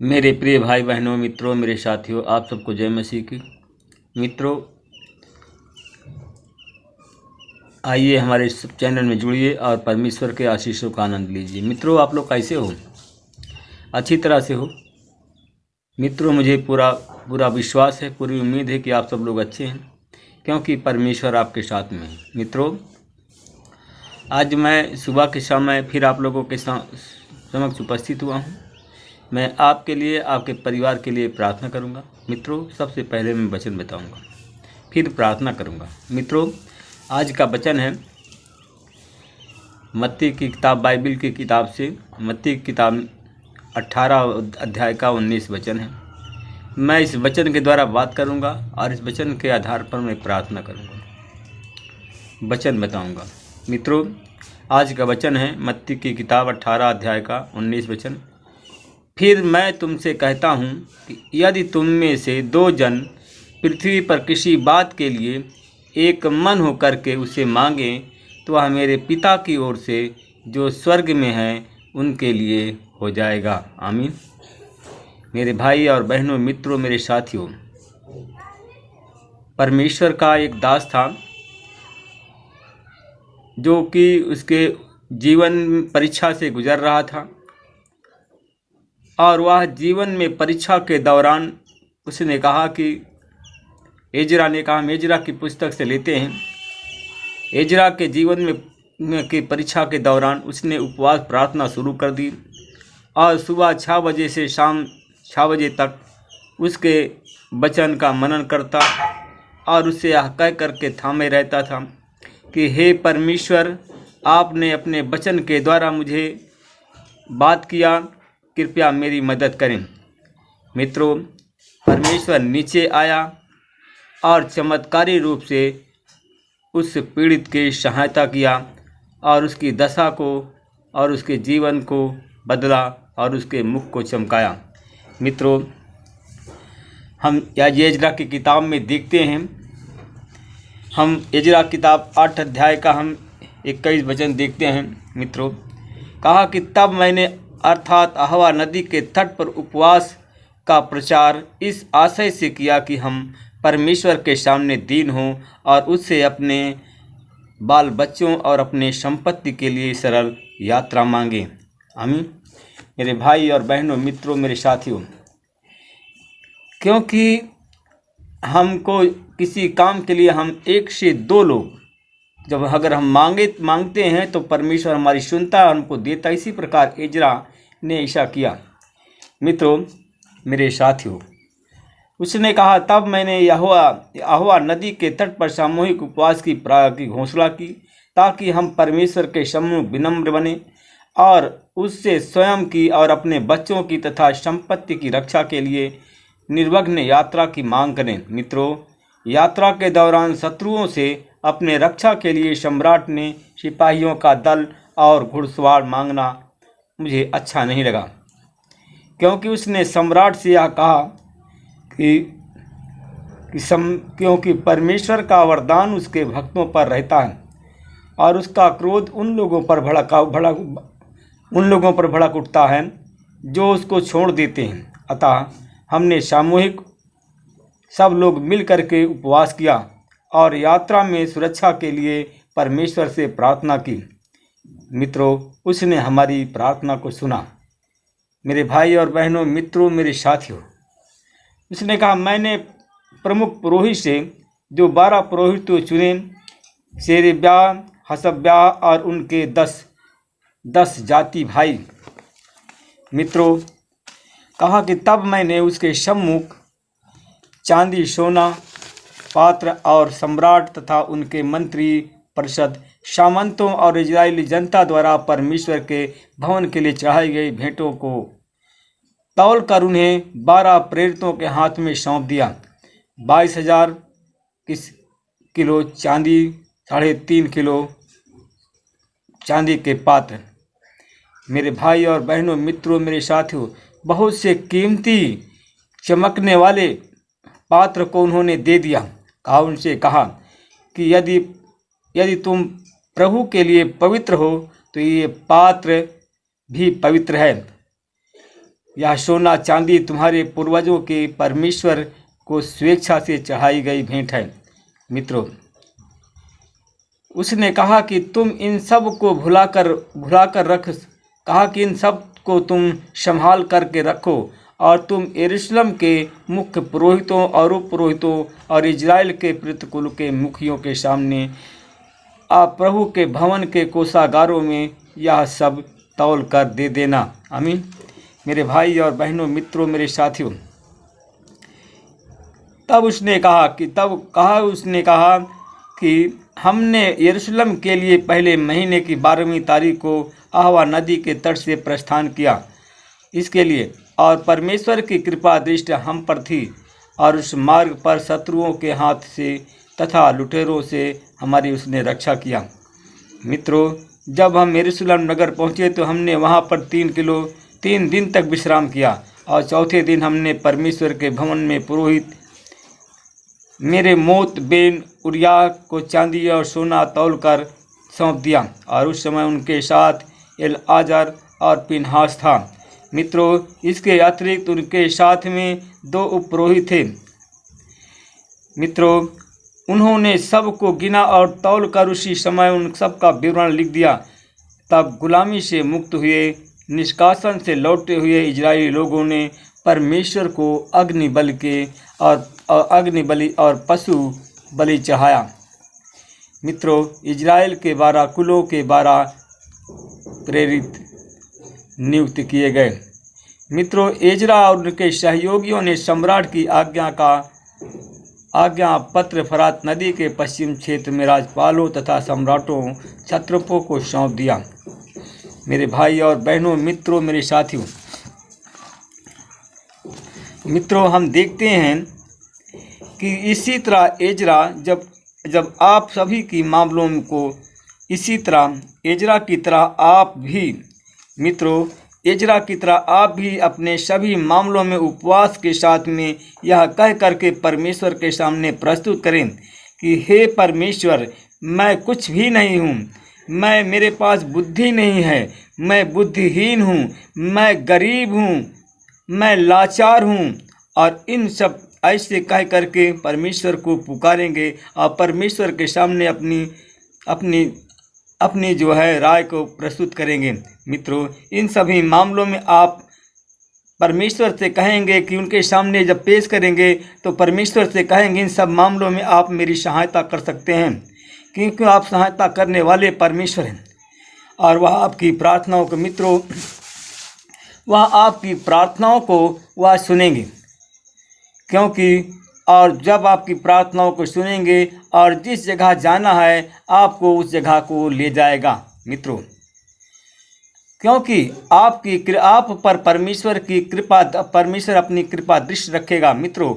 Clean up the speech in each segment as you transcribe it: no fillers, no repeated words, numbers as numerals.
मेरे प्रिय भाई बहनों, मित्रों, मेरे साथियों, आप सबको जय मसीह की। मित्रों, आइए हमारे इस चैनल में जुड़िए और परमेश्वर के आशीषों का आनंद लीजिए। मित्रों, आप लोग कैसे हो? अच्छी तरह से हो? मित्रों, मुझे पूरा विश्वास है, पूरी उम्मीद है कि आप सब लोग अच्छे हैं, क्योंकि परमेश्वर आपके साथ में है। मित्रों, आज मैं सुबह के समय फिर आप लोगों के समक्ष उपस्थित हुआ हूँ। मैं आपके लिए, आपके परिवार के लिए प्रार्थना करूंगा। मित्रों, सबसे पहले मैं वचन बताऊंगा, फिर प्रार्थना करूंगा। मित्रों, आज का वचन है मत्ती की किताब, बाइबल की किताब से मत्ती की किताब 18 अध्याय का 19 वचन है। मैं इस वचन के द्वारा बात करूंगा और इस वचन के आधार पर मैं प्रार्थना करूंगा, वचन बताऊंगा। मित्रों, आज का वचन है मत्ती की किताब 18 अध्याय का 19 वचन। फिर मैं तुमसे कहता हूँ कि यदि तुम में से 2 जन पृथ्वी पर किसी बात के लिए एक मन होकर के उसे मांगें, तो वह मेरे पिता की ओर से जो स्वर्ग में है उनके लिए हो जाएगा। आमीन। मेरे भाई और बहनों, मित्रों, मेरे साथियों, परमेश्वर का एक दास था जो कि उसके जीवन परीक्षा से गुजर रहा था, और वह जीवन में परीक्षा के दौरान उसने कहा कि एजरा ने कहा, हम एजरा की पुस्तक से लेते हैं। एजरा के जीवन में की परीक्षा के दौरान उसने उपवास प्रार्थना शुरू कर दी और सुबह 6 बजे से शाम 6 बजे तक उसके वचन का मनन करता और उससे यह कह करके थामे रहता था कि हे परमेश्वर, आपने अपने वचन के द्वारा मुझे बात किया, कृपया मेरी मदद करें। मित्रों, परमेश्वर नीचे आया और चमत्कारी रूप से उस पीड़ित की सहायता किया और उसकी दशा को और उसके जीवन को बदला और उसके मुख को चमकाया। मित्रों, हम एजरा की किताब में देखते हैं, हम एजरा किताब 8 अध्याय का हम 21 वचन देखते हैं। मित्रों, कहा कि तब मैंने अर्थात अहवा नदी के तट पर उपवास का प्रचार इस आशय से किया कि हम परमेश्वर के सामने दीन हों और उससे अपने बाल बच्चों और अपने संपत्ति के लिए सरल यात्रा मांगें। आमीन। मेरे भाई और बहनों, मित्रों, मेरे साथियों, क्योंकि हमको किसी काम के लिए हम 1 से 2 लोग जब अगर हम मांगते हैं तो परमेश्वर हमारी सुनता है, हमको देता। इसी प्रकार एजरा ने ऐसा किया। मित्रों, मेरे साथियों, उसने कहा तब मैंने अहवा नदी के तट पर सामूहिक उपवास की घोषणा की, ताकि हम परमेश्वर के सम्मुख विनम्र बने और उससे स्वयं की और अपने बच्चों की तथा संपत्ति की रक्षा के लिए निर्विघ्न यात्रा की मांग करें। मित्रों, यात्रा के दौरान शत्रुओं से अपने रक्षा के लिए सम्राट ने सिपाहियों का दल और घुड़सवार मांगना मुझे अच्छा नहीं लगा, क्योंकि उसने सम्राट से यह कहा क्योंकि परमेश्वर का वरदान उसके भक्तों पर रहता है और उसका क्रोध उन लोगों पर भड़क उठता है जो उसको छोड़ देते हैं। अतः हमने सामूहिक सब लोग मिल करके उपवास किया और यात्रा में सुरक्षा के लिए परमेश्वर से प्रार्थना की। मित्रों, उसने हमारी प्रार्थना को सुना। मेरे भाई और बहनों, मित्रों, मेरे साथियों, उसने कहा मैंने प्रमुख पुरोहित से जो 12 पुरोहित चुने, शेरेब्याह, हसब्याह और उनके 10 जाति भाई। मित्रों, कहा कि तब मैंने उसके सम्मुख चांदी, सोना, पात्र और सम्राट तथा उनके मंत्री परिषद, सामंतों और इजरायली जनता द्वारा परमेश्वर के भवन के लिए चढ़ाई गई भेंटों को तौल कर उन्हें 12 प्रेरितों के हाथ में सौंप दिया। 22,000 किलो चांदी, 3.5 किलो चांदी के पात्र। मेरे भाई और बहनों, मित्रों, मेरे साथियों, बहुत से कीमती चमकने वाले पात्र को उन्होंने दे दिया। उनसे कहा कि यदि तुम प्रभु के लिए पवित्र हो तो ये पात्र भी पवित्र है। यह सोना चांदी तुम्हारे पूर्वजों के परमेश्वर को स्वेच्छा से चढ़ाई गई भेंट है। मित्रों, उसने कहा कि तुम इन सब को भुलाकर रख, कहा कि इन सब को तुम संभाल करके रखो और तुम यरूशलेम के मुख्य पुरोहितों और उप पुरोहितों और इजराइल के पितृकुल के मुखियों के सामने आप प्रभु के भवन के कोषागारों में यह सब तौल कर दे देना। आमीन। मेरे भाई और बहनों, मित्रों, मेरे साथियों, तब उसने कहा कि हमने यरूशलेम के लिए पहले महीने की 12वीं तारीख को आहवा नदी के तट से प्रस्थान किया इसके लिए, और परमेश्वर की कृपा दृष्टि हम पर थी और उस मार्ग पर शत्रुओं के हाथ से तथा लुटेरों से हमारी उसने रक्षा किया। मित्रों, जब हम यरूशलेम नगर पहुँचे तो हमने वहाँ पर 3 दिन तक विश्राम किया और चौथे दिन हमने परमेश्वर के भवन में पुरोहित मेरे मोत बेन उरिया को चांदी और सोना तौल कर सौंप दिया, और उस समय उनके साथ एलआजर और पिनहास था। मित्रों, इसके अतिरिक्त उनके साथ में 2 उपपुरोहित थे। मित्रों, उन्होंने सबको गिना और तौल कर उसी समय उन सब का विवरण लिख दिया। तब गुलामी से मुक्त हुए, निष्कासन से लौटे हुए इजरायली लोगों ने परमेश्वर को अग्नि बलि और पशु बलि चढ़ाया। मित्रों, इजराइल के 12 कुलों के 12 प्रेरित नियुक्त किए गए। मित्रों, एजरा और उनके सहयोगियों ने सम्राट की आज्ञा पत्र फरात नदी के पश्चिम क्षेत्र में राज्यपालों तथा सम्राटों क्षत्रपों को सौंप दिया। मेरे भाई और बहनों, मित्रों, मेरे साथियों, हम देखते हैं कि इसी तरह एजरा जब आप सभी की मामलों को इसी तरह एजरा की तरह आप भी, मित्रों, एजरा की तरह आप भी अपने सभी मामलों में उपवास के साथ में यह कह करके परमेश्वर के सामने प्रस्तुत करें कि हे परमेश्वर, मैं कुछ भी नहीं हूँ, मेरे पास बुद्धि नहीं है, मैं बुद्धिहीन हूँ, मैं गरीब हूँ, मैं लाचार हूँ, और इन सब ऐसे कह करके परमेश्वर को पुकारेंगे और परमेश्वर के सामने अपनी जो है राय को प्रस्तुत करेंगे। मित्रों, इन सभी मामलों में आप परमेश्वर से कहेंगे कि उनके सामने जब पेश करेंगे तो परमेश्वर से कहेंगे इन सब मामलों में आप मेरी सहायता कर सकते हैं, क्योंकि आप सहायता करने वाले परमेश्वर हैं और वह आपकी प्रार्थनाओं को, मित्रों, वह आपकी प्रार्थनाओं को वह सुनेंगे, क्योंकि और जब आपकी प्रार्थनाओं को सुनेंगे और जिस जगह जाना है आपको उस जगह को ले जाएगा। मित्रों, क्योंकि आप पर परमेश्वर अपनी कृपा दृष्टि रखेगा। मित्रों,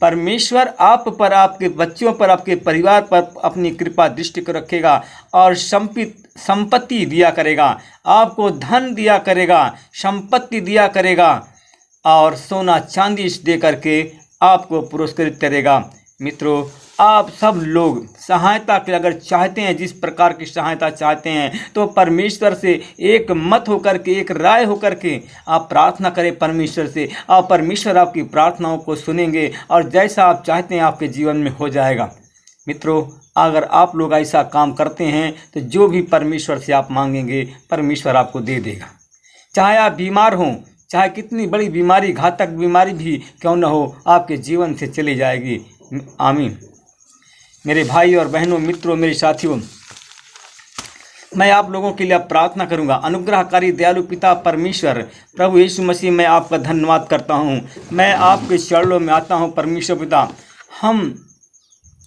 परमेश्वर आप पर, आपके बच्चों पर, आपके परिवार पर अपनी कृपा दृष्टि को रखेगा और संपत्ति दिया करेगा, आपको धन दिया करेगा, संपत्ति दिया करेगा और सोना चांदी दे करके आपको पुरस्कृत करेगा। मित्रों, आप सब लोग सहायता के अगर चाहते हैं, जिस प्रकार की सहायता चाहते हैं, तो परमेश्वर से एक मत होकर के, एक राय होकर के आप प्रार्थना करें परमेश्वर से, और परमेश्वर आपकी प्रार्थनाओं को सुनेंगे और जैसा आप चाहते हैं आपके जीवन में हो जाएगा। मित्रों, अगर आप लोग ऐसा काम करते हैं तो जो भी परमेश्वर से आप मांगेंगे परमेश्वर आपको दे देगा। चाहे आप बीमार हों, चाहे कितनी बड़ी बीमारी, घातक बीमारी भी क्यों न हो, आपके जीवन से चली जाएगी। आमीन। मेरे भाई और बहनों, मित्रों, मेरे साथियों, मैं आप लोगों के लिए अब प्रार्थना करूंगा। अनुग्रहकारी दयालु पिता परमेश्वर प्रभु यीशु मसीह, मैं आपका धन्यवाद करता हूं। मैं आपके चरणों में आता हूं परमेश्वर पिता।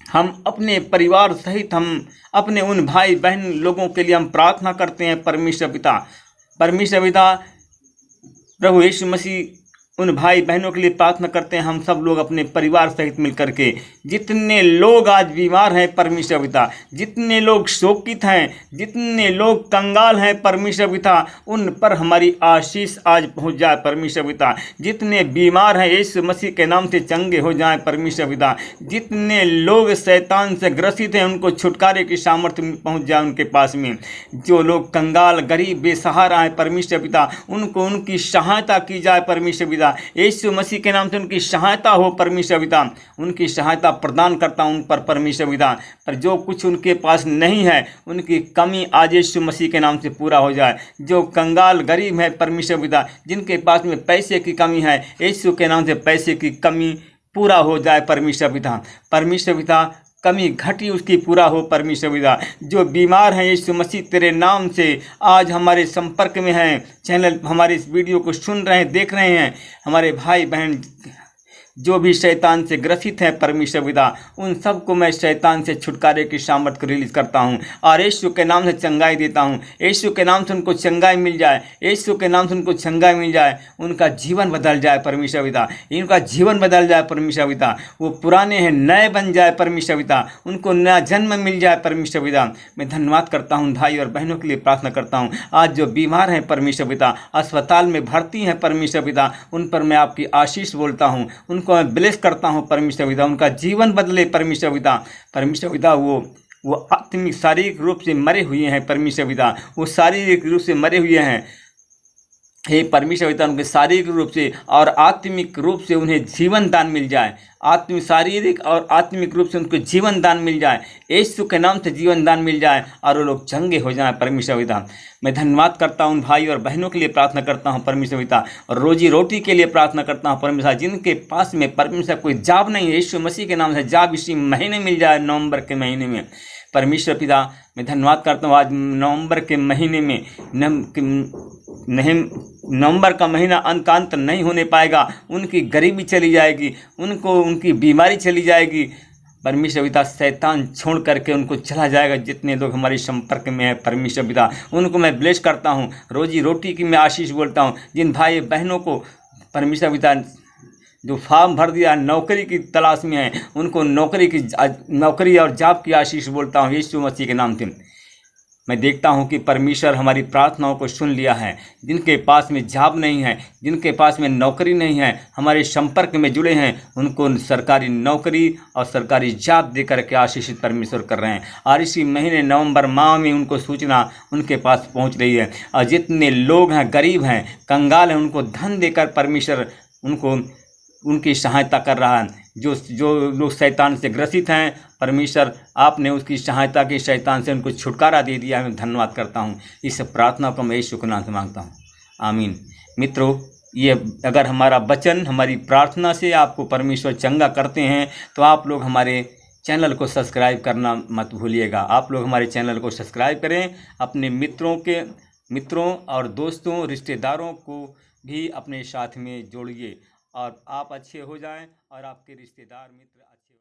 हम अपने परिवार सहित हम अपने उन भाई बहन लोगों के लिए हम प्रार्थना करते हैं परमेश्वर पिता। प्रभु यीशु मसीह उन भाई बहनों के लिए प्रार्थना करते हैं हम सब लोग अपने परिवार सहित मिलकर के। जितने लोग आज बीमार हैं परमेश्वर पिता, जितने लोग शोकित हैं, जितने लोग कंगाल हैं परमेश्वर पिता, उन पर हमारी आशीष आज पहुंच जाए परमेश्वर पिता। जितने बीमार हैं यीशु मसीह के नाम से चंगे हो जाएं परमेश्वर पिता। जितने लोग शैतान से ग्रसित हैं उनको छुटकारे की सामर्थ्य पहुंच जाए उनके पास में। जो लोग कंगाल गरीब बेसहारा हैं परमेश्वर पिता, उनको उनकी सहायता की जाए परमेश्वर पिता। यीशु मसीह के नाम से उनकी सहायता हो परमेश्वर पिता। उनकी सहायता प्रदान करता हूं उन पर परमेश्वर पिता। पर जो कुछ उनके पास नहीं है उनकी कमी आज यीशु मसीह के नाम से पूरा हो जाए। जो कंगाल गरीब है परमेश्वर पिता, जिनके पास में पैसे की कमी है, यीशु के नाम से पैसे की कमी पूरा हो जाए परमेश्वर पिता। परमेश्वर पिता कमी घटी उसकी पूरा हो परमेश्वर पिता। जो बीमार हैं यीशु मसीह तेरे नाम से आज हमारे संपर्क में हैं, चैनल हमारे इस वीडियो को सुन रहे हैं, देख रहे हैं, हमारे भाई बहन जो भी शैतान से ग्रसित है परमेश्वर पिता, उन सबको मैं शैतान से छुटकारे की सामर्थ्य को रिलीज करता हूं और यीशु के नाम से चंगाई देता हूं। यीशु के नाम से उनको चंगाई मिल जाए, यीशु के नाम से उनको चंगाई मिल जाए, उनका जीवन बदल जाए परमेश्वर पिता। इनका जीवन बदल जाए परमेश्वर पिता। वो पुराने हैं नए बन जाए परमेश्वर पिता, उनको नया जन्म मिल जाए परमेश्वर पिता। मैं धन्यवाद करता हूँ भाई और बहनों के लिए प्रार्थना करता हूँ आज जो बीमार हैं परमेश्वर पिता, अस्पताल में भर्ती हैं परमेश्वर पिता, उन पर मैं आपकी आशीष बोलता हूँ, उनको मैं ब्लेस करता हूं परमेश्वर पिता। उनका जीवन बदले परमेश्वर पिता। परमेश्वर पिता वो आत्मिक शारीरिक रूप से मरे हुए हैं परमेश्वर पिता, वो शारीरिक रूप से मरे हुए हैं हे परमेश्वर पिता। उनके शारीरिक रूप से और आत्मिक रूप से उन्हें जीवन दान मिल जाए, आत्मिक शारीरिक और आत्मिक रूप से उनको जीवन दान मिल जाए, यीशु के नाम से जीवन दान मिल जाए और वो लोग चंगे हो जाएं परमेश्वर पिता। मैं धन्यवाद करता हूं भाई और बहनों के लिए प्रार्थना करता हूं परमेश्वर पिता, और रोजी रोटी के लिए प्रार्थना करता हूं परमेश्वर। जिनके पास में परमेश्वर कोई जॉब नहीं है, यीशु मसीह के नाम से जॉब इसी महीने मिल जाए, नवंबर के महीने में परमेश्वर पिता। मैं धन्यवाद करता हूँ आज नवंबर के महीने में नवंबर का महीना अंत नहीं होने पाएगा, उनकी गरीबी चली जाएगी, उनको उनकी बीमारी चली जाएगी परमेश्वर पिता। शैतान छोड़ करके उनको चला जाएगा। जितने लोग हमारे संपर्क में हैं परमेश्वर पिता, उनको मैं ब्लेस करता हूँ, रोजी रोटी की मैं आशीष बोलता हूँ। जिन भाई बहनों को परमेश्वर पिता जो फॉर्म भर दिया नौकरी की तलाश में है, उनको नौकरी और जॉब की आशीष बोलता हूँ यीशु मसीह के नाम से। मैं देखता हूँ कि परमेश्वर हमारी प्रार्थनाओं को सुन लिया है। जिनके पास में जॉब नहीं है, जिनके पास में नौकरी नहीं है, हमारे संपर्क में जुड़े हैं, उनको सरकारी नौकरी और सरकारी जॉब दे करके आशीषित परमेश्वर कर रहे हैं। और इसी महीने नवंबर माह में उनको सूचना उनके पास पहुँच रही है। और जितने लोग हैं गरीब हैं कंगाल हैं, उनको धन देकर परमेश्वर उनको उनकी सहायता कर रहा है। जो लोग शैतान से ग्रसित हैं परमेश्वर, आपने उसकी सहायता की, शैतान से उनको छुटकारा दे दिया है। मैं धन्यवाद करता हूँ। इस प्रार्थना को मैं यीशु के नाम से मांगता हूँ, आमीन। मित्रों, ये अगर हमारा वचन हमारी प्रार्थना से आपको परमेश्वर चंगा करते हैं तो आप लोग हमारे चैनल को सब्सक्राइब करना मत भूलिएगा। आप लोग हमारे चैनल को सब्सक्राइब करें, अपने मित्रों और दोस्तों रिश्तेदारों को भी अपने साथ में जोड़िए और आप अच्छे हो जाएं और आपके रिश्तेदार मित्र अच्छे